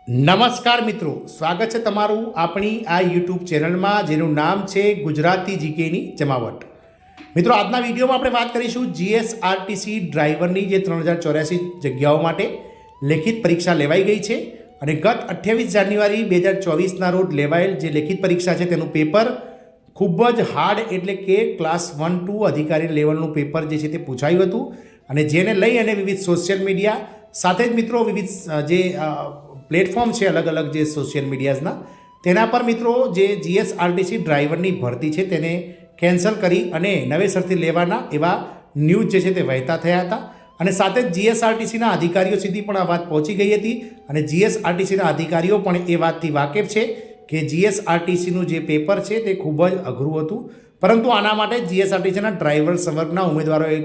નમસ્કાર મિત્રો, સ્વાગત છે તમારું આપણી આ યુટ્યુબ ચેનલમાં જેનું નામ છે ગુજરાતી જીકેની જમાવટ। મિત્રો, આજના વિડીયોમાં આપણે વાત કરીશું જીએસઆરટીસી ડ્રાઈવરની જે 3084 જગ્યાઓ માટે લેખિત પરીક્ષા લેવાઈ ગઈ છે અને ગત 28 જાન્યુઆરી 2024ના રોજ લેવાયેલ જે લેખિત પરીક્ષા છે તેનું પેપર ખૂબ જ હાર્ડ એટલે કે ક્લાસ 1-2 અધિકારી લેવલનું પેપર જે છે તે પૂછાયું હતું અને જેને લઈ અને વિવિધ સોશિયલ મીડિયા સાથે જ મિત્રો વિવિધ જે પ્લેટફોર્મ છે અલગ અલગ જે સોશિયલ મીડિયાઝના તેના પર મિત્રો જે જીએસઆરટીસી ડ્રાઈવરની ભરતી છે તેને કેન્સલ કરી અને નવેસરથી લેવાના એવા ન્યૂઝ જે છે તે વહેતા થયા હતા અને સાથે જ જીએસઆરટીસીના અધિકારીઓ સુધી પણ આ વાત પહોંચી ગઈ હતી અને જીએસઆરટીસીના અધિકારીઓ પણ એ વાતથી વાકેફ છે કે જીએસઆરટીસીનું જે પેપર છે તે ખૂબ જ અઘરું હતું, પરંતુ આના માટે જીએસઆરટીસીના ડ્રાઈવર વર્ગના ઉમેદવારોએ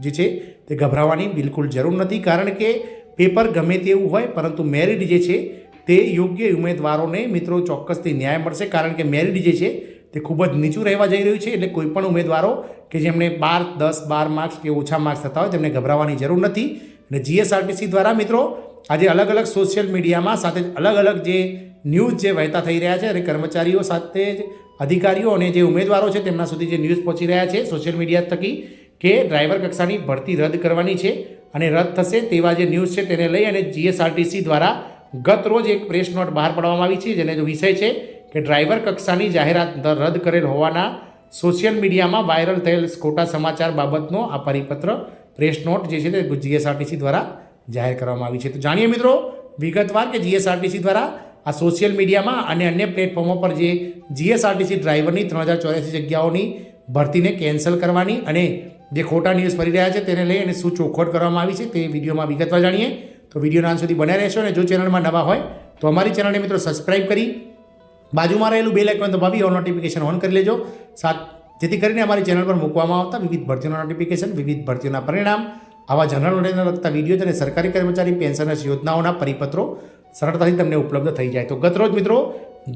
જે છે તે ગભરાવાની બિલકુલ જરૂર નથી, કારણ કે પેપર ગમે તેવું હોય પરંતુ મેરિટ જે છે તે યોગ્ય ઉમેદવારોને મિત્રો ચોક્કસથી ન્યાય મળશે, કારણ કે મેરિટ જે છે તે ખૂબ જ નીચું રહેવા જઈ રહ્યું છે। એટલે કોઈપણ ઉમેદવારો કે જેમણે 10-12 માર્ક્સ કે ઓછા માર્ક્સ થતા હોય તેમને ગભરાવાની જરૂર નથી અને જીએસઆરટીસી દ્વારા મિત્રો આજે અલગ અલગ સોશિયલ મીડિયામાં સાથે અલગ અલગ જે ન્યૂઝ જે વહેતા થઈ રહ્યા છે અને કર્મચારીઓ સાથે જ અધિકારીઓ અને જે ઉમેદવારો છે તેમના સુધી જે ન્યૂઝ પહોંચી રહ્યા છે સોશિયલ મીડિયા થકી કે ડ્રાઈવર કક્ષાની ભરતી રદ કરવાની છે અને રદ થશે તેવા જે ન્યૂઝ છે તેને લઈ અને જીએસઆરટીસી દ્વારા ગત રોજ એક પ્રેસ નોટ બહાર પાડવામાં આવી છે જેનો વિષય છે કે ડ્રાઈવર કક્ષાની જાહેરાત રદ કરેલ હોવાના સોશિયલ મીડિયામાં વાયરલ થયેલ ખોટા સમાચાર બાબતનો આ પરિપત્ર પ્રેસ નોટ જે છે તે જીએસઆરટીસી દ્વારા જાહેર કરવામાં આવી છે। તો જાણીએ મિત્રો વિગતવાર કે જીએસઆરટીસી દ્વારા આ સોશિયલ મીડિયામાં અને અન્ય પ્લેટફોર્મો પર જે જીએસઆરટીસી ડ્રાઈવરની 3084 જગ્યાઓની ભરતીને કેન્સલ કરવાની અને જે ખોટા ન્યૂઝ ફરી રહ્યા છે તેને લઈ અને શું ચોખવટ કરવામાં આવી છે તે વિડીયોમાં વિગતવાર જાણીએ। તો વિડીયોના અંત સુધી બન્યા રહેશો અને જો ચેનલમાં નવા હોય તો અમારી ચેનલને મિત્રો સબસ્ક્રાઈબ કરી બાજુમાં રહેલું બેલ આઇકોન દબાવી ઓલ નોટિફિકેશન ઓન કરી લેજો, જેથી કરીને અમારી ચેનલ પર મૂકવામાં આવતા વિવિધ ભરતીઓના નોટિફિકેશન, વિવિધ ભરતીઓના પરિણામ, આવા જનરલ નોલેજને લગતા વિડીયો અને સરકારી કર્મચારી પેન્શનર્સ યોજનાઓના પરિપત્રો સરળતાથી તમને ઉપલબ્ધ થઈ જાય। તો ગતરોજ મિત્રો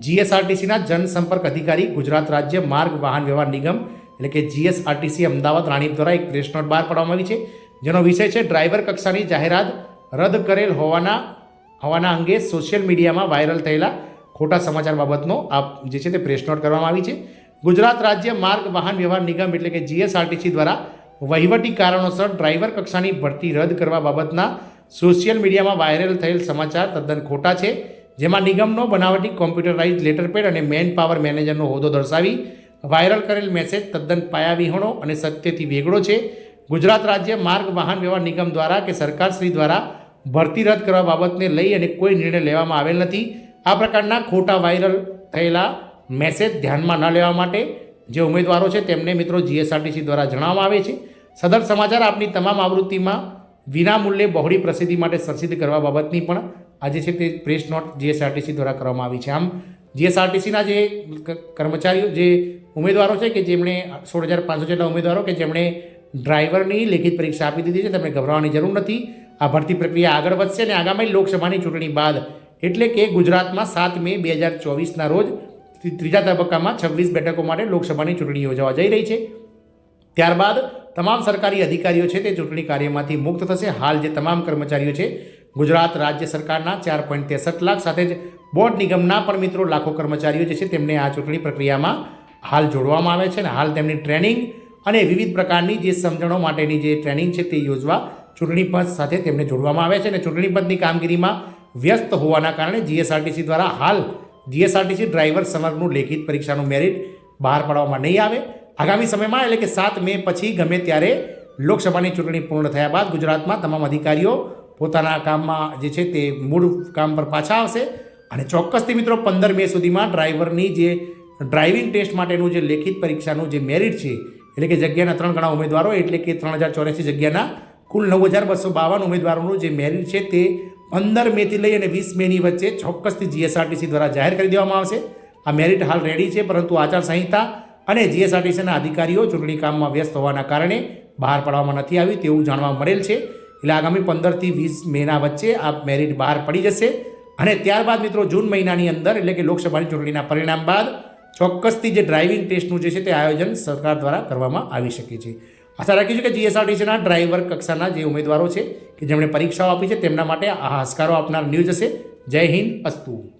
જીએસઆરટીસીના જનસંપર્ક અધિકારી ગુજરાત રાજ્ય માર્ગ વાહન વ્યવહાર નિગમ એટલે કે જીએસઆરટીસી અમદાવાદ રાણીપ દ્વારા એક પ્રેસ નોટ બહાર પાડવામાં આવી છે જેનો વિષય છે ડ્રાઈવર કક્ષાની જાહેરાત રદ કરેલ હોવાના અંગે સોશિયલ મીડિયામાં વાયરલ થયેલા ખોટા સમાચાર બાબતનો આ જે છે તે પ્રેસ નોટ કરવામાં આવી છે। ગુજરાત રાજ્ય માર્ગ વાહન વ્યવહાર નિગમ એટલે કે જીએસઆરટીસી દ્વારા વહીવટી કારણોસર ડ્રાઈવર કક્ષાની ભરતી રદ કરવા બાબતના સોશિયલ મીડિયામાં વાયરલ થયેલ સમાચાર તદ્દન ખોટા છે, જેમાં નિગમનો બનાવટી કોમ્પ્યુટરાઇઝ લેટરપેડ અને મેન પાવર મેનેજરનો હોદ્દો દર્શાવી વાયરલ કરેલ મેસેજ તદ્દન પાયાવિહોણો અને સત્યથી વેગળો છે। ગુજરાત રાજ્ય માર્ગ વાહન વ્યવહાર નિગમ દ્વારા કે સરકારશ્રી દ્વારા ભરતી રદ કરવા બાબતને લઈ અને કોઈ નિર્ણય લેવામાં આવેલ નથી। આ પ્રકારના ખોટા વાયરલ થયેલા મેસેજ ધ્યાનમાં ન લેવા માટે જે ઉમેદવારો છે તેમને મિત્રો જીએસઆરટીસી દ્વારા જણાવવામાં આવે છે। સદર સમાચાર આપની તમામ આવૃત્તિમાં વિનામૂલ્યે બહોળી પ્રસિદ્ધિ માટે પ્રસિદ્ધ કરવા બાબતની પણ આજે છે તે પ્રેસ નોટ જીએસઆરટીસી દ્વારા કરવામાં આવી છે। આમ જીએસઆરટીસીના જે કર્મચારીઓ જે ઉમેદવારો છે કે જેમણે 16,500 જેટલા ઉમેદવારો કે જેમણે ડ્રાઈવરની લેખિત પરીક્ષા આપી દીધી છે તેમને ગભરાવાની જરૂર નથી। આ ભરતી પ્રક્રિયા આગળ વધશે અને આગામી લોકસભાની ચૂંટણી બાદ એટલે કે ગુજરાતમાં 7 મે 2024ના રોજ ત્રીજા તબક્કામાં 26 બેઠકો માટે લોકસભાની ચૂંટણી યોજાવા જઈ રહી છે। ત્યારબાદ તમામ સરકારી અધિકારીઓ છે તે ચૂંટણી કાર્યમાંથી મુક્ત થશે। હાલ જે તમામ કર્મચારીઓ છે ગુજરાત રાજ્ય સરકારના 4.63 લાખ સાથે જ બોર્ડ નિગમના પણ મિત્રો લાખો કર્મચારીઓ જે છે તેમને આ ચૂંટણી પ્રક્રિયામાં હાલ જોડવામાં આવે છે અને હાલ તેમની ટ્રેનિંગ અને વિવિધ પ્રકારની જે સમજણો માટેની જે ટ્રેનિંગ છે તે યોજવા ચૂંટણી પંચ સાથે તેમને જોડવામાં આવે છે અને ચૂંટણી પંચની કામગીરીમાં વ્યસ્ત હોવાના કારણે જીએસઆરટીસી દ્વારા હાલ જીએસઆરટીસી ડ્રાઈવર સમર્ગનું લેખિત પરીક્ષાનું મેરિટ બહાર પાડવામાં નહીં આવે। આગામી સમયમાં એટલે કે 7 મે પછી ગમે ત્યારે લોકસભાની ચૂંટણી પૂર્ણ થયા બાદ ગુજરાતમાં તમામ અધિકારીઓ પોતાના કામમાં જે છે તે મૂળ કામ પર પાછા આવશે અને ચોક્કસથી મિત્રો 15 મે સુધીમાં ડ્રાઈવરની જે ડ્રાઇવિંગ ટેસ્ટ માટેનું જે લેખિત પરીક્ષાનું જે મેરિટ છે એટલે કે જગ્યાના 3 ગણા ઉમેદવારો એટલે કે 3084 જગ્યાના કુલ 9,252 ઉમેદવારોનું જે મેરિટ છે તે 15 મેથી લઈ અને 20 મેની વચ્ચે ચોક્કસથી જીએસઆરટીસી દ્વારા જાહેર કરી દેવામાં આવશે। આ મેરિટ હાલ રેડી છે, પરંતુ આચારસંહિતા અને જીએસઆરટીસીના અધિકારીઓ ચૂંટણી કામમાં વ્યસ્ત હોવાના કારણે બહાર પાડવામાં નથી આવ્યું તેવું જાણવા મળેલ છે। એટલે આગામી 15 થી 20 મેના વચ્ચે આ મેરિટ બહાર પડી જશે અને ત્યારબાદ મિત્રો જૂન મહિનાની અંદર એટલે કે લોકસભાની ચૂંટણીના પરિણામ બાદ ચોક્કસથી જે ડ્રાઇવિંગ ટેસ્ટનું જે છે તે આયોજન સરકાર દ્વારા કરવામાં આવી શકે છે। આશા રાખીશું કે જીએસઆરટીસીના ડ્રાઈવર કક્ષાના જે ઉમેદવારો છે કે જેમણે પરીક્ષાઓ આપી છે તેમના માટે આ હાશકારો આપનાર ન્યૂઝ હશે। જય હિન્દ, અસ્તુ.